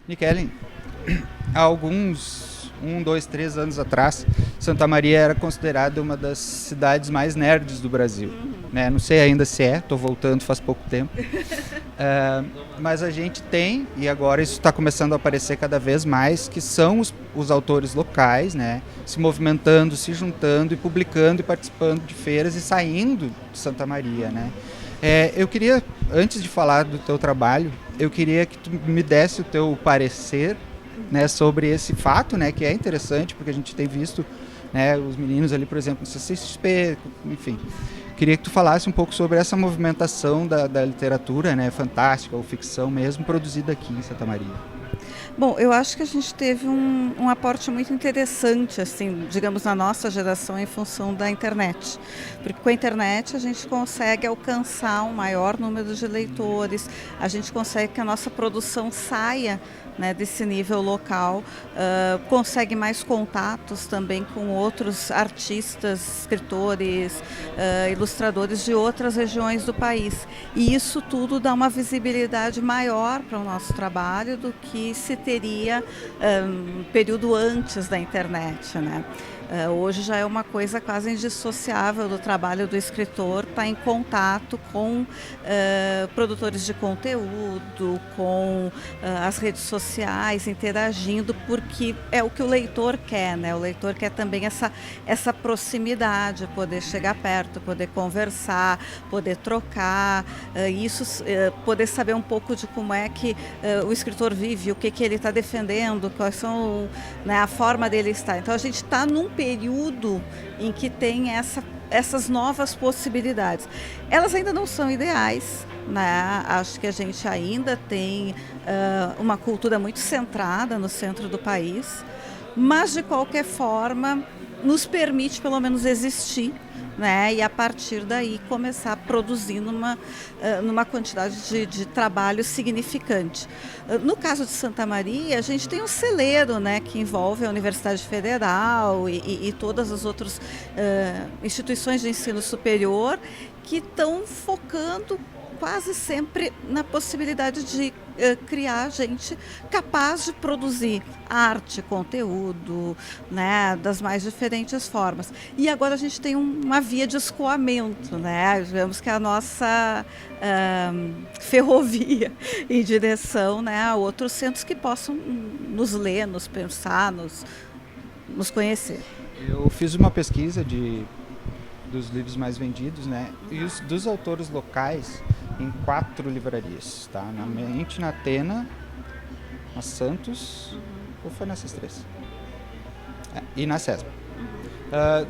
Nikellen, há alguns 2, 3 anos atrás, Santa Maria era considerada uma das cidades mais nerds do Brasil. Né? Não sei ainda se é, estou voltando faz pouco tempo. Mas a gente tem, e agora isso está começando a aparecer cada vez mais, que são os autores locais, né? Se movimentando, se juntando e publicando e participando de feiras e saindo de Santa Maria. Né? Eu queria, antes de falar do teu trabalho, eu queria que tu me desse o teu parecer, né, sobre esse fato, né, que é interessante, porque a gente tem visto, né, os meninos ali, por exemplo, no CCXP, enfim. Queria que tu falasse um pouco sobre essa movimentação da literatura, né, fantástica ou ficção mesmo, produzida aqui em Santa Maria. Bom, eu acho que a gente teve um aporte muito interessante, assim, digamos, na nossa geração em função da internet. Porque com a internet a gente consegue alcançar um maior número de leitores, a gente consegue que a nossa produção saia, né, desse nível local, consegue mais contatos também com outros artistas, escritores, ilustradores de outras regiões do país. E isso tudo dá uma visibilidade maior para o nosso trabalho do que se teria um período antes da internet, né? Hoje já é uma coisa quase indissociável do trabalho do escritor, estar em contato com produtores de conteúdo, com as redes sociais, interagindo, porque é o que o leitor quer, né? O leitor quer também essa proximidade, poder chegar perto, poder conversar, poder trocar, poder saber um pouco de como é que o escritor vive, o que ele está defendendo, quais são, né, a forma dele estar. Então a gente está num período em que tem essas novas possibilidades. Elas ainda não são ideais, né? Acho que a gente ainda tem uma cultura muito centrada no centro do país, mas de qualquer forma nos permite pelo menos existir, né? E a partir daí começar a produzir numa quantidade de trabalho significante. No caso de Santa Maria, a gente tem um celeiro, né, que envolve a Universidade Federal e todas as outras instituições de ensino superior que estão focando quase sempre na possibilidade de criar gente capaz de produzir arte, conteúdo, né, das mais diferentes formas. E agora a gente tem uma via de escoamento, né? Digamos que a nossa ferrovia em direção, né, a outros centros que possam nos ler, nos pensar, nos conhecer. Eu fiz uma pesquisa dos livros mais vendidos, né, e dos autores locais em 4 livrarias, tá? Na Mente, na Atena, na Santos, ou foi nessas 3? E na CESP.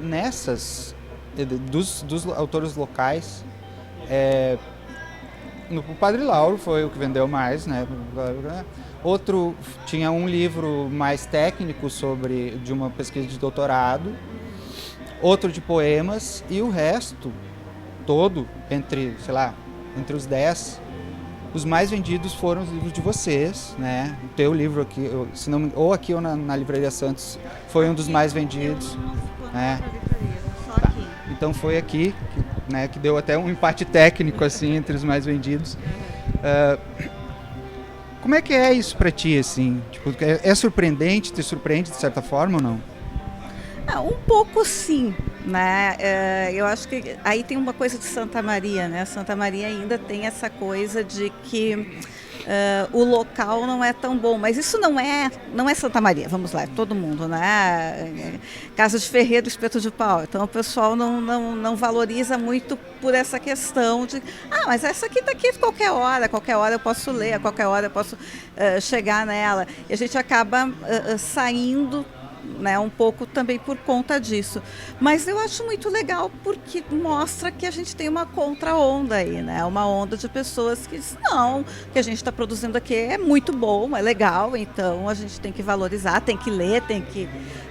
Nessas, dos autores locais, o Padre Lauro foi o que vendeu mais, né? Outro tinha um livro mais técnico de uma pesquisa de doutorado, outro de poemas, e o resto todo, entre os 10, os mais vendidos foram os livros de vocês, né? O teu livro aqui, ou aqui ou na Livraria Santos, foi um dos mais vendidos. Né? Tá. Então foi aqui, né, que deu até um empate técnico assim, entre os mais vendidos. Como é que é isso pra ti, assim? Tipo, é surpreendente, te surpreende de certa forma ou não? Um pouco sim, né? Eu acho que aí tem uma coisa de Santa Maria, né? Santa Maria ainda tem essa coisa de que o local não é tão bom, mas isso não é Santa Maria, vamos lá, é todo mundo, né? Casa de Ferreiro, Espeto de Pau, então o pessoal não valoriza muito por essa questão de, mas essa aqui está aqui qualquer hora eu posso ler, a qualquer hora eu posso chegar nela, e a gente acaba saindo, né, um pouco também por conta disso. Mas eu acho muito legal porque mostra que a gente tem uma contra-onda aí, né? Uma onda de pessoas que dizem, não, o que a gente está produzindo aqui é muito bom, é legal, então a gente tem que valorizar, tem que ler, tem que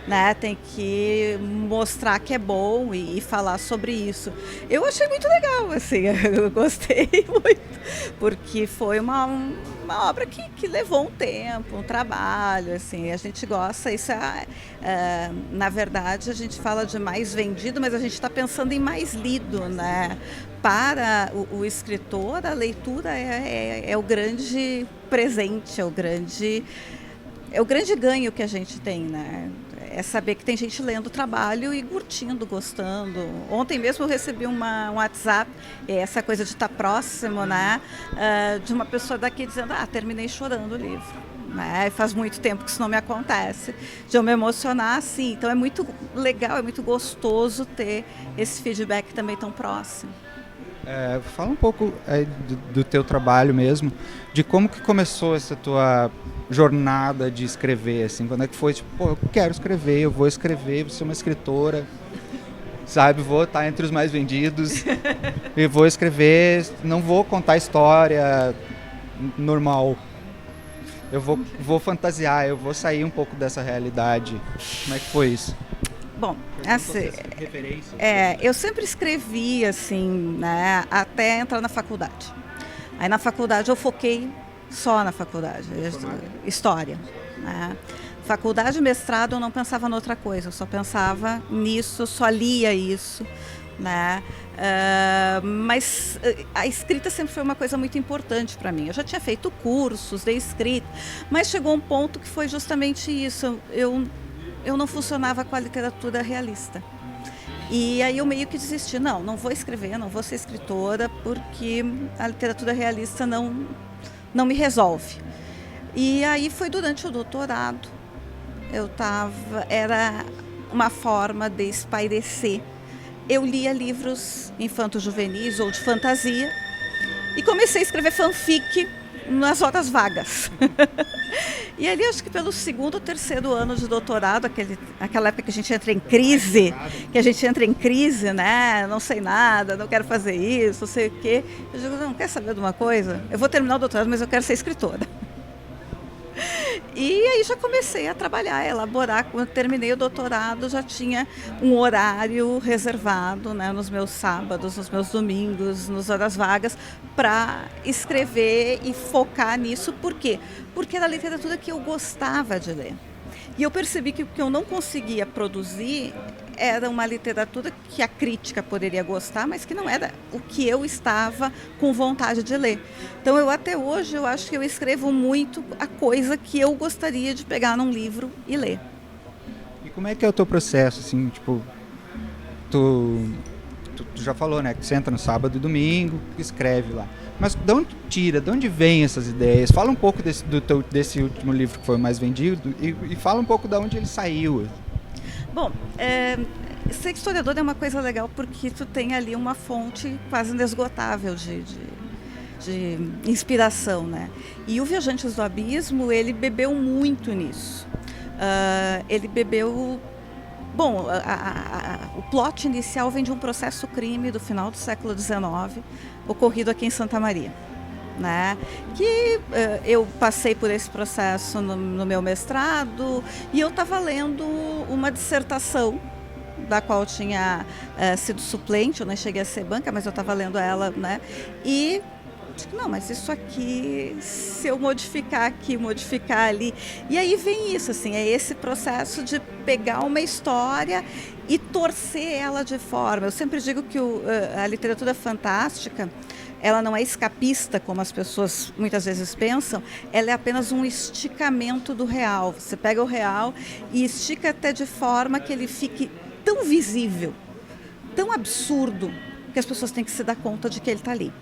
né? Tem que mostrar que é bom e falar sobre isso. Eu achei muito legal, assim, eu gostei muito, porque foi uma obra que levou um tempo, um trabalho, assim, a gente gosta, isso na verdade a gente fala de mais vendido, mas a gente está pensando em mais lido, né? Para o escritor, a leitura é o grande presente, é o grande ganho que a gente tem, né? É saber que tem gente lendo o trabalho e curtindo, gostando. Ontem mesmo eu recebi um WhatsApp, essa coisa de estar próximo, né? De uma pessoa daqui dizendo, terminei chorando o livro. Né? Faz muito tempo que isso não me acontece, de eu me emocionar assim. Então é muito legal, é muito gostoso ter esse feedback também tão próximo. Fala um pouco do teu trabalho mesmo, de como que começou essa tua jornada de escrever, assim, quando é que foi, tipo, eu quero escrever, eu vou escrever, vou ser uma escritora, sabe, vou estar entre os mais vendidos, e vou escrever, não vou contar história normal, eu vou fantasiar, eu vou sair um pouco dessa realidade. Como é que foi isso? Bom, assim, eu sempre escrevi, assim, né, até entrar na faculdade. Aí na faculdade eu foquei só na faculdade, história. Né? Faculdade, mestrado, eu não pensava em outra coisa, eu só pensava nisso, só lia isso. Né? Mas a escrita sempre foi uma coisa muito importante para mim. Eu já tinha feito cursos de escrita, mas chegou um ponto que foi justamente isso. Eu não funcionava com a literatura realista. E aí eu meio que desisti. Não vou escrever, não vou ser escritora, porque a literatura realista não me resolve. E aí foi durante o doutorado. Era uma forma de espairecer. Eu lia livros infanto-juvenis ou de fantasia e comecei a escrever fanfic nas horas vagas. E ali, acho que pelo segundo ou terceiro ano de doutorado, aquela época que a gente entra em crise, né? Não sei nada, não quero fazer isso, não sei o quê. Eu digo, não, quer saber de uma coisa? Eu vou terminar o doutorado, mas eu quero ser escritora. E aí já comecei a trabalhar, a elaborar. Quando eu terminei o doutorado, já tinha um horário reservado, né, nos meus sábados, nos meus domingos, nas horas vagas, para escrever e focar nisso. Por quê? Porque era a literatura que eu gostava de ler. E eu percebi que o que eu não conseguia produzir era uma literatura que a crítica poderia gostar, mas que não era o que eu estava com vontade de ler. Então, até hoje, eu acho que eu escrevo muito a coisa que eu gostaria de pegar num livro e ler. E como é que é o teu processo, assim, tipo, tu já falou, né, que você entra no sábado e domingo, escreve lá. Mas de onde vem essas ideias? Fala um pouco desse último livro que foi o mais vendido e fala um pouco de onde ele saiu. Bom, ser historiador é uma coisa legal porque tu tem ali uma fonte quase inesgotável de inspiração, né? E o Viajantes do Abismo, ele bebeu muito nisso. Ele bebeu... Bom, o plot inicial vem de um processo crime do final do século XIX, ocorrido aqui em Santa Maria. Né? Que eu passei por esse processo no meu mestrado e eu estava lendo uma dissertação da qual eu tinha sido suplente, eu não cheguei a ser banca, mas eu estava lendo ela, né? E não, mas isso aqui, se eu modificar aqui, modificar ali, e aí vem isso, assim, é esse processo de pegar uma história e torcer ela de forma. Eu sempre digo que a literatura fantástica, ela não é escapista, como as pessoas muitas vezes pensam, ela é apenas um esticamento do real. Você pega o real e estica até de forma que ele fique tão visível, tão absurdo, que as pessoas têm que se dar conta de que ele está ali.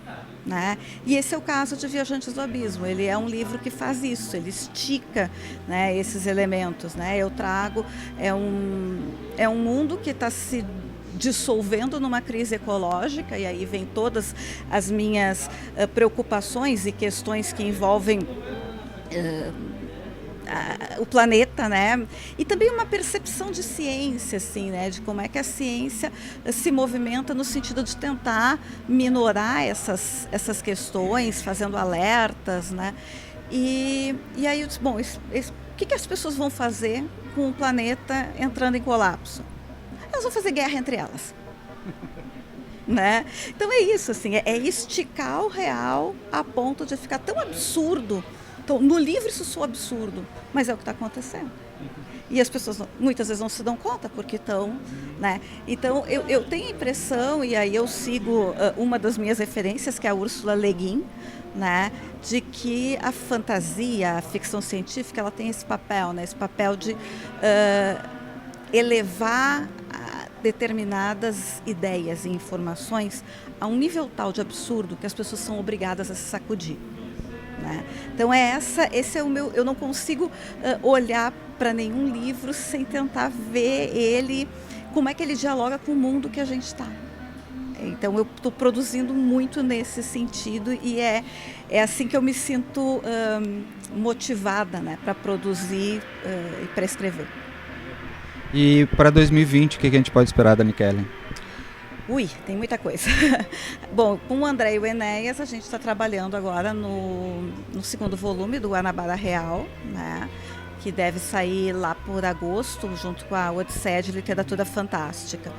Né? E esse é o caso de Viajantes do Abismo. Ele é um livro que faz isso, ele estica, né, esses elementos. Né? Eu trago, é um mundo que está se dissolvendo numa crise ecológica, e aí vem todas as minhas preocupações e questões que envolvem o planeta, né? E também uma percepção de ciência, assim, né? De como é que a ciência se movimenta no sentido de tentar minorar essas questões, fazendo alertas, né? E aí eu disse, bom, o que as pessoas vão fazer com o planeta entrando em colapso? Elas vão fazer guerra entre elas. Né? Então é isso, assim, é esticar o real a ponto de ficar tão absurdo. Então, no livro isso soa absurdo, mas é o que está acontecendo. E as pessoas muitas vezes não se dão conta porque estão, né? Então eu tenho a impressão, e aí eu sigo uma das minhas referências, que é a Ursula Le Guin, né? De que a fantasia, a ficção científica, ela tem esse papel, né? Esse papel de elevar determinadas ideias e informações a um nível tal de absurdo que as pessoas são obrigadas a se sacudir. Né? Então esse é o meu. Eu não consigo olhar para nenhum livro sem tentar ver ele, como é que ele dialoga com o mundo que a gente está. Então eu estou produzindo muito nesse sentido e é assim que eu me sinto motivada, né, para produzir e para escrever. E para 2020, o que a gente pode esperar da Nickélia? Tem muita coisa. Bom, com o André e o Enéas, a gente está trabalhando agora no segundo volume do Guanabara Real, né, que deve sair lá por agosto, junto com a Odisseia de Literatura Fantástica.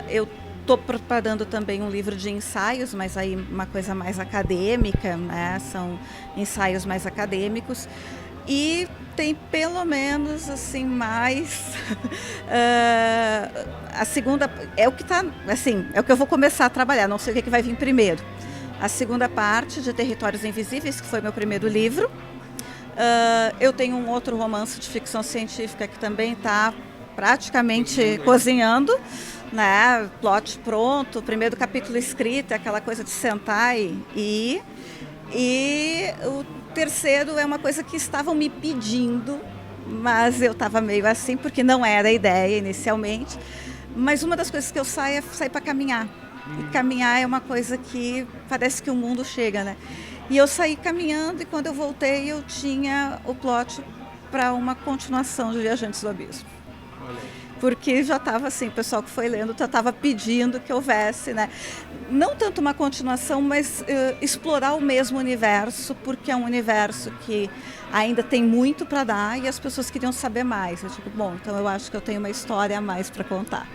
Eu estou preparando também um livro de ensaios, mas aí uma coisa mais acadêmica, né, são ensaios mais acadêmicos. E tem pelo menos assim mais a segunda é o que tá assim, é o que eu vou começar a trabalhar, não sei o que vai vir primeiro. A segunda parte de Territórios Invisíveis, que foi meu primeiro livro. Eu tenho um outro romance de ficção científica que também está praticamente cozinhando, né? Plot pronto, o primeiro capítulo escrito, aquela coisa de sentar e o terceiro é uma coisa que estavam me pedindo, mas eu estava meio assim, porque não era a ideia inicialmente. Mas uma das coisas que eu saio é sair para caminhar. E caminhar é uma coisa que parece que o mundo chega, né? E eu saí caminhando e quando eu voltei eu tinha o plot para uma continuação de Viajantes do Abismo. Porque já estava assim, o pessoal que foi lendo já estava pedindo que houvesse, né? Não tanto uma continuação, mas explorar o mesmo universo, porque é um universo que ainda tem muito para dar e as pessoas queriam saber mais. Eu digo, bom, então eu acho que eu tenho uma história a mais para contar.